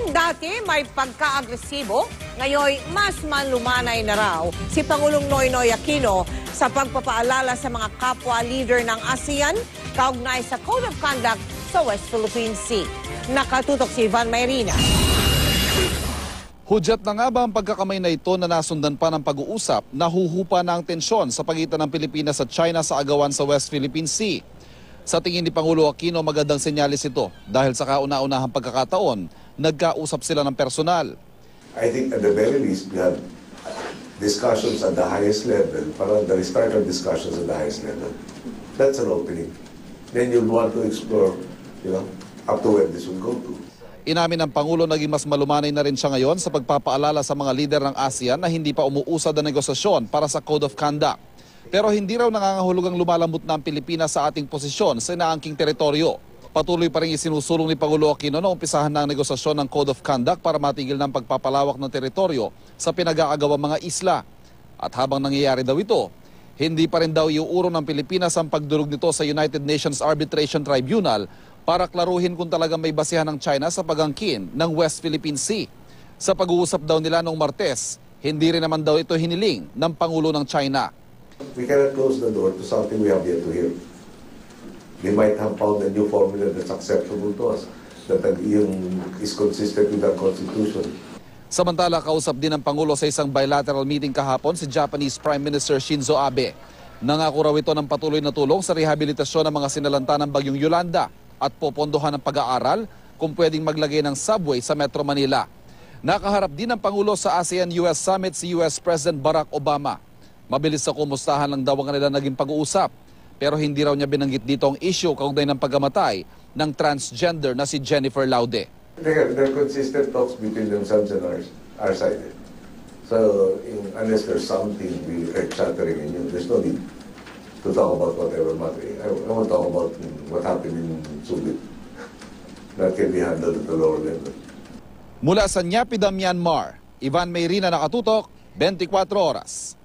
Kung dati may pagka-agresibo, ngayon mas manlumanay na raw si Pangulong Noynoy Aquino sa pagpapaalala sa mga kapwa leader ng ASEAN kaugnay sa Code of Conduct sa West Philippine Sea. Nakatutok si Ivan Mayrina. Hudyat na nga ba ang pagkakamay na ito na nasundan pa ng pag-uusap, nahuhupa na ang tensyon sa pagitan ng Pilipinas at China sa agawan sa West Philippine Sea? Sa tingin ni Pangulo Aquino, magandang senyalis ito dahil sa kauna-unahang pagkakataon, nagkausap sila ng personal. I think at the very least we have discussions at the highest level, para the restart of discussions at the highest level. That's an opening. Then you'll want to explore, up to where this will go to. Inamin ng Pangulo naging mas malumanay na rin siya ngayon sa pagpapaalala sa mga lider ng ASEAN na hindi pa umuusad ang negosasyon para sa Code of Conduct. Pero hindi raw nangangahulugang lumalambot na ang Pilipinas sa ating posisyon sa inaangking teritoryo. Patuloy pa rin isinusulong ni Pangulo Aquino na umpisahan na ang negosasyon ng Code of Conduct para matigil ng pagpapalawak ng teritoryo sa pinag-aagawang mga isla. At habang nangyayari daw ito, hindi pa rin daw iuuro ng Pilipinas ang pagdurog nito sa United Nations Arbitration Tribunal para klaruhin kung talagang may basihan ng China sa pag-angkin ng West Philippine Sea. Sa pag-uusap daw nila noong Martes, hindi rin naman daw ito hiniling ng Pangulo ng China. We cannot close the door to something we have yet to hear. They might have found a new formula that's acceptable to us, that is consistent with our Constitution. Samantala, kausap din ng Pangulo sa isang bilateral meeting kahapon si Japanese Prime Minister Shinzo Abe. Nangako raw ito ng patuloy na tulong sa rehabilitasyon ng mga sinalanta ng Bagyong Yolanda at popondohan ng pag-aaral kung pwedeng maglagay ng subway sa Metro Manila. Nakaharap din ng Pangulo sa ASEAN-US Summit si US President Barack Obama. Mabilis sa kumustahan lang daw ang kanila naging pag-uusap. Pero hindi raw niya binanggit dito ang issue kaugnay ng pagkamatay ng transgender na si Jennifer Laude. There are consistent talks between themselves and our side. So unless there's something earth-shattering in you, there's no need to talk about whatever matter. I won't talk about what happened in Subic. That can be handled at the lower level. Mula sa Naypyidaw, Myanmar, Ivan Mayrina, Nakatutok, 24 Oras.